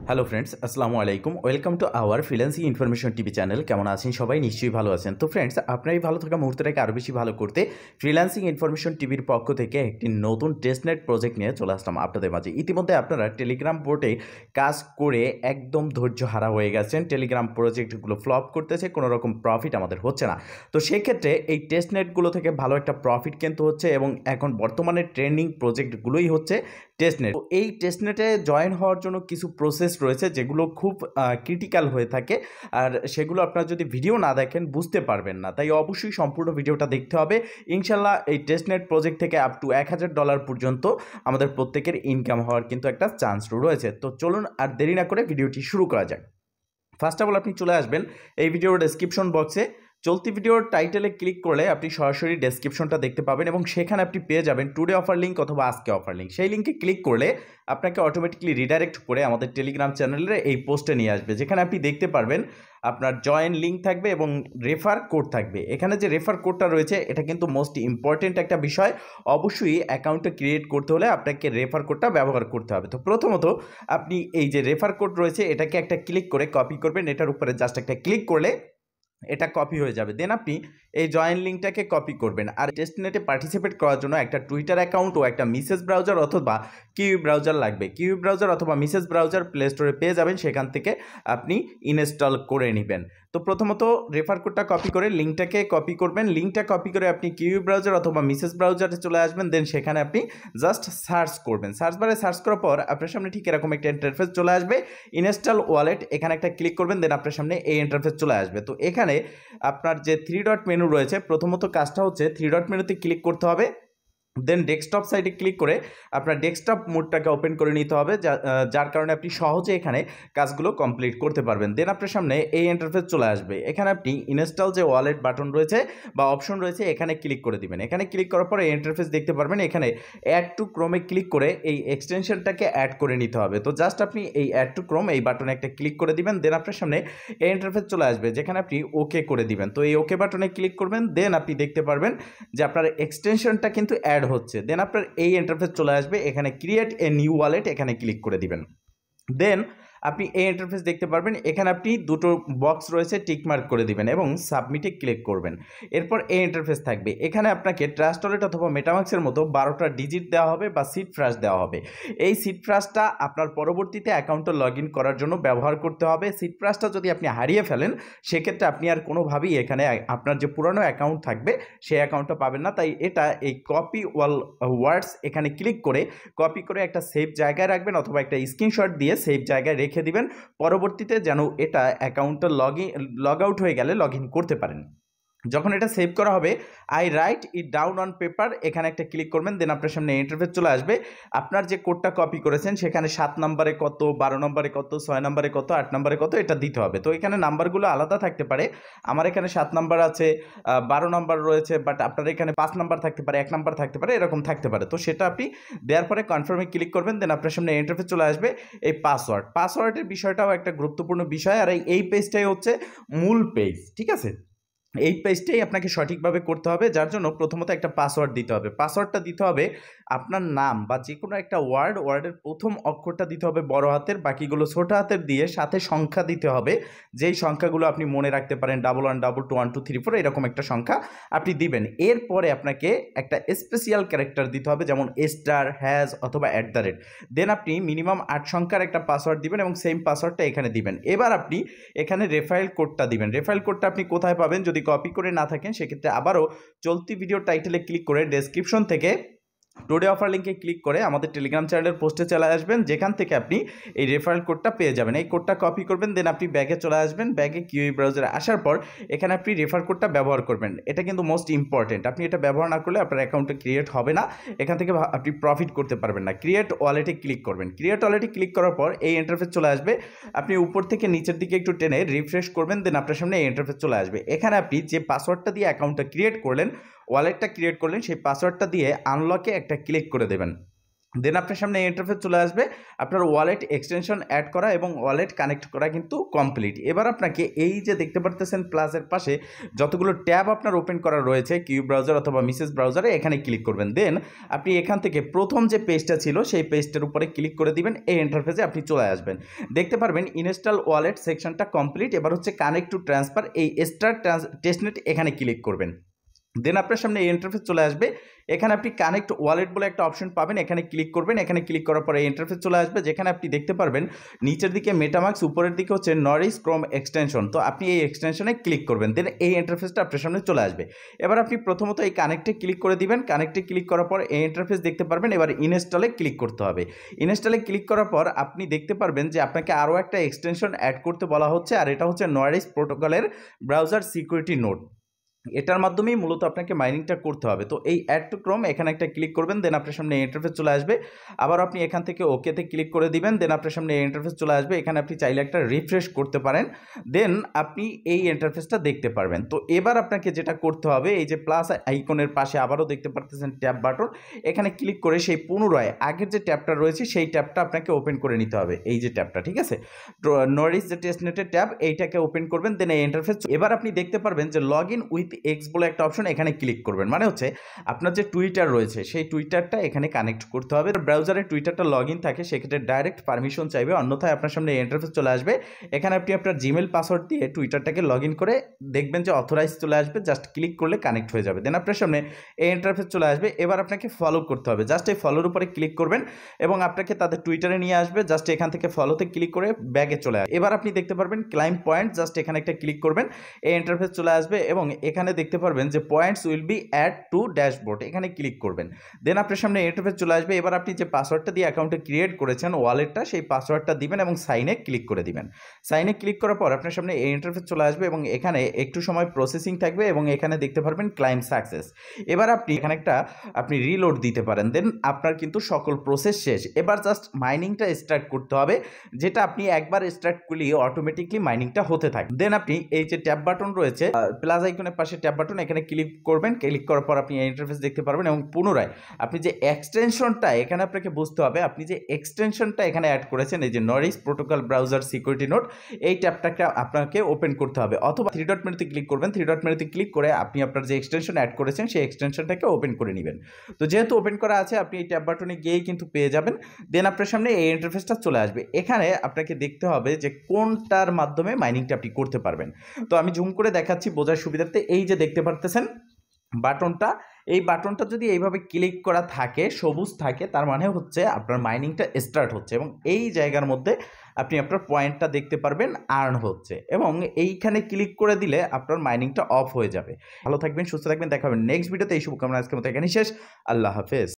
Hello friends, আসসালামু আলাইকুম। Welcome to our freelancing information TV channel. কেমন আছেন সবাই? নিশ্চয়ই ভালো আছেন। তো ফ্রেন্ডস, আপনার এই ভালো থাকা মুহূর্তটাকে আরও বেশি ভালো করতে ফ্রিল্যান্সিং ইনফরমেশন টিভির পক্ষ থেকে একটি নতুন টেস্টনেট প্রজেক্ট নিয়ে চলে আসলাম আপনাদের মাঝে। ইতিমধ্যে আপনারা টেলিগ্রাম বোর্ডে কাজ করে একদম ধৈর্য হারা হয়ে গেছেন। টেলিগ্রাম প্রজেক্টগুলো ফ্লপ করতেছে, কোনো রকম প্রফিট আমাদের হচ্ছে না। তো সেক্ষেত্রে এই টেস্টনেটগুলো থেকে ভালো একটা প্রফিট কিন্তু হচ্ছে এবং এখন বর্তমানে ট্রেন্ডিং প্রজেক্টগুলোই হচ্ছে টেস্টনেট। তো এই টেস্টনেটে জয়েন হওয়ার জন্য কিছু প্রসেস রয়েছে যেগুলো খুব ক্রিটিক্যাল হয়ে থাকে, আর সেগুলো আপনারা যদি ভিডিও না দেখেন বুঝতে পারবেন না। তাই অবশ্যই সম্পূর্ণ ভিডিওটা দেখতে হবে। ইনশাল্লাহ এই টেস্টনেট প্রজেক্ট থেকে আপ টু $1000 পর্যন্ত আমাদের প্রত্যেকের ইনকাম হওয়ার কিন্তু একটা চান্স রয়েছে। তো চলুন আর দেরি না করে ভিডিওটি শুরু করা যাক। ফার্স্ট অফ অল আপনি চলে আসবেন এই ভিডিওর ডেসক্রিপশন বক্সে। চলতি ভিডিওর টাইটেলে ক্লিক করলে আপনি সরাসরি ডেসক্রিপশনটা দেখতে পাবেন এবং সেখানে আপনি পেয়ে যাবেন টুডে অফার লিঙ্ক অথবা আজকে অফার লিঙ্ক। সেই লিঙ্কে ক্লিক করলে আপনাকে অটোমেটিকলি রিডাইরেক্ট করে আমাদের টেলিগ্রাম চ্যানেলের এই পোস্টে নিয়ে আসবে, যেখানে আপনি দেখতে পারবেন আপনার জয়েন লিঙ্ক থাকবে এবং রেফার কোড থাকবে। এখানে যে রেফার কোডটা রয়েছে এটা কিন্তু মোস্ট ইম্পর্টেন্ট একটা বিষয়। অবশ্যই অ্যাকাউন্টটা ক্রিয়েট করতে হলে আপনাকে রেফার কোডটা ব্যবহার করতে হবে। তো প্রথমত আপনি এই যে রেফার কোড রয়েছে এটাকে একটা ক্লিক করে কপি করবেন। এটার উপরে জাস্ট একটা ক্লিক করলে এটা কপি হয়ে যাবে। দেন আপনি এই জয়েন লিঙ্কটাকে কপি করবেন। আর টেস্টনেটে পার্টিসিপেট করার জন্য একটা টুইটার অ্যাকাউন্ট ও একটা মিসেস ব্রাউজার অথবা কিউই ব্রাউজার লাগবে। কিউই ব্রাউজার অথবা মিসেস ব্রাউজার প্লে স্টোরে পেয়ে যাবেন, সেখান থেকে আপনি ইনস্টল করে নেবেন। তো প্রথমত রেফার কোডটা কপি করে লিঙ্কটাকে কপি করবেন। লিঙ্কটা কপি করে আপনি কিউই ব্রাউজার অথবা মিসেস ব্রাউজারে চলে আসবেন। দেন সেখানে আপনি জাস্ট সার্চ করবেন। সার্চ বারে সার্চ করার পর আপনার সামনে ঠিক এরকম একটা ইন্টারফেস চলে আসবে। ইনস্টল ওয়ালেট এখানে একটা ক্লিক করবেন। দেন আপনার সামনে এই ইন্টারফেস চলে আসবে। তো এখানে আপনার যে 3 ডট মেনু রয়েছে, প্রথমত কাজটা হচ্ছে 3 ডট মেনুতে ক্লিক করতে হবে। দেন ডেস্কটপ সাইডে ক্লিক করে আপনার ডেস্কটপ মোডটাকে ওপেন করে নিতে হবে, যার কারণে আপনি সহজে এখানে কাজগুলো কমপ্লিট করতে পারবেন। দেন আপনার সামনে এই ইন্টারফেস চলে আসবে। এখানে আপনি ইনস্টল যে ওয়ালেট বাটন রয়েছে বা অপশন রয়েছে এখানে ক্লিক করে দিবেন। এখানে ক্লিক করার পরে এই ইন্টারফেস দেখতে পারবেন। এখানে অ্যাড টু ক্রোমে ক্লিক করে এই এক্সটেনশনটাকে অ্যাড করে নিতে হবে। তো জাস্ট আপনি এই অ্যাড টু ক্রোম এই বাটনে একটা ক্লিক করে দিবেন। দেন আপনার সামনে এই ইন্টারফেস চলে আসবে, যেখানে আপনি ওকে করে দিবেন। তো এই ওকে বাটনে ক্লিক করবেন। দেন আপনি দেখতে পারবেন যে আপনার এক্সটেনশনটা কিন্তু অ্যাড হচ্ছে। দেন আপনার এই ইন্টারফেস চলে আসবে। এখানে ক্রিয়েট এ নিউ ওয়ালেট এখানে ক্লিক করে দিবেন। দেন আপনি এই ইন্টারফেস দেখতে পারবেন। এখানে আপনি দুটো বক্স রয়েছে, টিক মার্ক করে দিবেন এবং সাবমিটে ক্লিক করবেন। এরপর এই ইন্টারফেস থাকবে। এখানে আপনাকে ট্রাস্ট ওয়ালেট অথবা মেটামাক্সের মতো 12টা ডিজিট দেওয়া হবে বা সিড ফ্রাশ দেওয়া হবে। এই সিড ফ্রাশটা আপনার পরবর্তীতে অ্যাকাউন্টে লগ ইন করার জন্য ব্যবহার করতে হবে। সিড ফ্রাশটা যদি আপনি হারিয়ে ফেলেন সেক্ষেত্রে আপনি আর কোনোভাবেই এখানে আপনার যে পুরনো অ্যাকাউন্ট থাকবে সেই অ্যাকাউন্টটা পাবেন না। তাই এটা এই কপি ওয়াল ওয়ার্ডস এখানে ক্লিক করে কপি করে একটা সেভ জায়গায় রাখবেন অথবা একটা স্ক্রিনশট দিয়ে সেভ জায়গায় রেখে দিবেন। পরবর্তীতে যেন এটা অ্যাকাউন্টটা লগ আউট হয়ে গেলে লগ ইন করতে পারেন। যখন এটা সেভ করা হবে I right it down on paper এখানে একটা ক্লিক করবেন। দেন আপনার সামনে ইন্টারফেস চলে আসবে। আপনার যে কোডটা কপি করেছেন সেখানে 7 নম্বরে কত, 12 নম্বরে কত, 6 নম্বরে কত, 8 নম্বরে কত এটা দিতে হবে। তো এখানে নাম্বারগুলো আলাদা থাকতে পারে। আমার এখানে 7 নাম্বার আছে, 12 নাম্বার রয়েছে, বাট আপনার এখানে 5 নাম্বার থাকতে পারে, 1 নাম্বার থাকতে পারে, এরকম থাকতে পারে। তো সেটা আপনি দেওয়ার পরে কনফার্মে ক্লিক করবেন। দেন আপনার সামনে ইন্টারফেস চলে আসবে। এই পাসওয়ার্ডের বিষয়টাও একটা গুরুত্বপূর্ণ বিষয়, আর এই পেজটাই হচ্ছে মূল পেজ, ঠিক আছে? এই পেজটাই আপনাকে সঠিকভাবে করতে হবে, যার জন্য প্রথমত একটা পাসওয়ার্ড দিতে হবে। পাসওয়ার্ডটা দিতে হবে আপনার নাম বা যে কোনো একটা ওয়ার্ডের প্রথম অক্ষরটা দিতে হবে বড় হাতের, বাকিগুলো ছোট হাতের দিয়ে সাথে সংখ্যা দিতে হবে। যেই সংখ্যাগুলো আপনি মনে রাখতে পারেন 11 22 1 2 3 4 এরকম একটা সংখ্যা আপনি দিবেন। এরপরে আপনাকে একটা স্পেশাল ক্যারেক্টার দিতে হবে, যেমন স্টার, হ্যাজ অথবা @। দেন আপনি মিনিমাম 8 সংখ্যার একটা পাসওয়ার্ড দিবেন এবং সেম পাসওয়ার্ডটা এখানে দিবেন। এবার আপনি এখানে রেফারেল কোডটা দিবেন। রেফারেল কোডটা আপনি কোথায় পাবেন? যদি কপি করে না থাকেন সেক্ষেত্রে আবারও চলতি ভিডিও টাইটেলে ক্লিক করে ডেসক্রিপশন থেকে টুডে অফার লিঙ্কে ক্লিক করে আমাদের টেলিগ্রাম চ্যানেলের পোস্টে চলে আসবেন, যেখান থেকে আপনি এই রেফারেল কোডটা পেয়ে যাবেন। এই কোডটা কপি করবেন। দেন আপনি ব্যাগে চলে আসবেন। ব্যাগে কিউই ব্রাউজারে আসার পর এখানে আপনি রেফার কোডটা ব্যবহার করবেন। এটা কিন্তু মোস্ট ইম্পর্টেন্ট। আপনি এটা ব্যবহার না করলে আপনার অ্যাকাউন্টে ক্রিয়েট হবে না, এখান থেকে আপনি প্রফিট করতে পারবেন না। ক্রিয়েট ওয়ালেটে ক্লিক করবেন। ক্রিয়েট ওয়ালেটে ক্লিক করার পর এই ইন্টারফেস চলে আসবে। আপনি উপর থেকে নিচের দিকে একটু টেনে রিফ্রেশ করবেন। দেন আপনার সামনে এই ইন্টারফেস চলে আসবে। এখানে আপনি যে পাসওয়ার্ডটা দিয়ে অ্যাকাউন্টটা ক্রিয়েট করলেন, ওয়ালেটটা ক্রিয়েট করলেন, সেই পাসওয়ার্ডটা দিয়ে আনলকে একটা ক্লিক করে দেবেন। দেন আপনার সামনে এই ইন্টারফেস চলে আসবে। আপনার ওয়ালেট এক্সটেনশন অ্যাড করা এবং ওয়ালেট কানেক্ট করা কিন্তু কমপ্লিট। এবার আপনাকে এই যে দেখতে পারতেছেন প্লাসের পাশে যতগুলো ট্যাব আপনার ওপেন করা রয়েছে কিউ ব্রাউজার অথবা মিসেস ব্রাউজারে, এখানে ক্লিক করবেন। দেন আপনি এখান থেকে প্রথম যে পেজটা ছিল সেই পেজটার উপরে ক্লিক করে দিবেন। এই ইন্টারফেসে আপনি চলে আসবেন, দেখতে পারবেন ইনস্টল ওয়ালেট সেকশনটা কমপ্লিট। এবার হচ্ছে কানেক্ট টু ট্রান্সফার, এই স্টার্ট টেস্টনেট এখানে ক্লিক করবেন। দেন আপনার সামনে এই ইন্টারফেস চলে আসবে। এখানে আপনি কানেক্ট ওয়ালেট বলে একটা অপশন পাবেন, এখানে ক্লিক করবেন। এখানে ক্লিক করার পরে এই ইন্টারফেস চলে আসবে, যেখানে আপনি দেখতে পারবেন নিচের দিকে মেটামাক্স, উপরের দিকে হচ্ছে নরিস ক্রোম এক্সটেনশন। তো আপনি এই এক্সটেনশনে ক্লিক করবেন, দেন এই ইন্টারফেসটা আপনার সামনে চলে আসবে। এবার আপনি প্রথমত এই কানেক্টে ক্লিক করে দিবেন। কানেক্টে ক্লিক করার পর এই ইন্টারফেস দেখতে পারবেন। এবার ইনস্টলে ক্লিক করতে হবে। ইনস্টলে ক্লিক করার পর আপনি দেখতে পারবেন যে আপনাকে আরও একটা এক্সটেনশন অ্যাড করতে বলা হচ্ছে, আর এটা হচ্ছে নরিস প্রোটোকলের ব্রাউজার সিকিউরিটি নোড। এটার মাধ্যমেই মূলত আপনাকে মাইনিংটা করতে হবে। তো এই অ্যাড টু ক্রোম এখানে একটা ক্লিক করবেন, দেন আপনার সামনে ইন্টারফেস চলে আসবে। আবার আপনি এখান থেকে ওকেতে ক্লিক করে দিবেন, দেন আপনার সামনে ইন্টারফেস চলে আসবে। এখানে আপনি চাইলে একটা রিফ্রেশ করতে পারেন, দেন আপনি এই ইন্টারফেসটা দেখতে পারবেন। তো এবার আপনাকে যেটা করতে হবে, এই যে প্লাস আইকনের পাশে আবারও দেখতে পারতেছেন ট্যাব বাটন, এখানে ক্লিক করে সেই পুনরায় আগের যে ট্যাবটা রয়েছে সেই ট্যাবটা আপনাকে ওপেন করে নিতে হবে। এই যে ট্যাবটা, ঠিক আছে, নরিস যে টেস্টনেটের ট্যাব, এইটাকে ওপেন করবেন। দেন এই ইন্টারফেস এবার আপনি দেখতে পারবেন যে লগ ইন উইথ এক্স বলে একটা অপশন, এখানে ক্লিক করবেন। মানে হচ্ছে আপনার যে টুইটার রয়েছে সেই টুইটারটা এখানে কানেক্ট করতে হবে। ব্রাউজারে টুইটারটা লগ ইন থাকে, সেক্ষেত্রে ডাইরেক্ট পারমিশন চাইবে, অন্যথায় আপনার সামনে ইন্টারফেস চলে আসবে। এখানে আপনি আপনার জিমেল পাসওয়ার্ড দিয়ে টুইটারটাকে লগ ইন করে দেখবেন যে অথরাইজ চলে আসবে, জাস্ট ক্লিক করলে কানেক্ট হয়ে যাবে। দেন আপনার সামনে এই ইন্টারফেস চলে আসবে। এবার আপনাকে ফলো করতে হবে, জাস্ট এই ফলোর উপরে ক্লিক করবেন এবং আপনাকে তাদের টুইটারে নিয়ে আসবে। জাস্ট এখান থেকে ফলোতে ক্লিক করে ব্যাগে চলে আসবে। এবার আপনি দেখতে পারবেন ক্লাইম পয়েন্ট, জাস্ট এখানে একটা ক্লিক করবেন, এই ইন্টারফেস চলে আসবে এবং এখানে দেখতে পারবেন যে points will be add to dashboard, এখানে ক্লিক করবেন। দেন আপনার সামনে ইন্টারফেস চলে আসবে। এবার আপনি যে পাসওয়ার্ডটা দিয়ে অ্যাকাউন্টে ক্রিয়েট করেছেন ওয়ালেটটা, সেই পাসওয়ার্ডটা দিবেন এবং সাইনে ক্লিক করে দিবেন। সাইনে ক্লিক করার পর আপনার সামনে এই ইন্টারফেস চলে আসবে এবং এখানে একটু সময় প্রসেসিং থাকবে এবং এখানে দেখতে পারবেন ক্লাইম সাকসেস। এবার আপনি এখানে একটা আপনি রিলোড দিতে পারেন, দেন আপনার কিন্তু সকল প্রসেস শেষ। এবার জাস্ট মাইনিংটা স্টার্ট করতে হবে, যেটা আপনি একবার স্টার্ট করলে অটোমেটিকলি মাইনিংটা হতে থাকে। দেন আপনি এই যে ট্যাব বাটন রয়েছে প্লাস আইকনের পাশে ট্যাব বাটন, এখানে ক্লিক করবেন। ক্লিক করার পর আপনি এই ইন্টারফেস দেখতে পারবেন এবং পুনরায় আপনি যে এক্সটেনশনটা এখানে আপনাকে বুঝতে হবে, আপনি যে এক্সটেনশনটা এখানে অ্যাড করেছেন এই যে Norris protocol browser security node, এই ট্যাবটাকে আপনাকে ওপেন করতে হবে, অথবা থ্রি ডট মেনুতে ক্লিক করবেন। থ্রি ডট মেনুতে ক্লিক করে আপনি আপনার যে এক্সটেনশন অ্যাড করেছেন সেই এক্সটেনশনটাকে ওপেন করে নেবেন। তো যেহেতু ওপেন করা আছে আপনি এই ট্যাব বাটনে গিয়েই কিন্তু পেয়ে যাবেন। দেন আপনার সামনে এই ইন্টারফেসটা চলে আসবে। এখানে আপনাকে দেখতে হবে যে কোনটার মাধ্যমে মাইনিংটা আপনি করতে পারবেন। তো আমি জুম করে দেখাচ্ছি বোঝার সুবিধার্থে। এই যে দেখতে পারতেছেন বাটনটা, এই বাটনটা যদি এইভাবে ক্লিক করা থাকে, সবুজ থাকে, তার মানে হচ্ছে আপনার মাইনিংটা স্টার্ট হচ্ছে এবং এই জায়গার মধ্যে আপনি আপনার পয়েন্টটা দেখতে পারবেন আর্ন হচ্ছে, এবং এইখানে ক্লিক করে দিলে আপনার মাইনিংটা অফ হয়ে যাবে। ভালো থাকবেন, সুস্থ থাকবেন, দেখা হবে নেক্সট ভিডিওতে। এই শুভকামনা আজকের মতো এখানেই শেষ। আল্লাহ হাফেজ।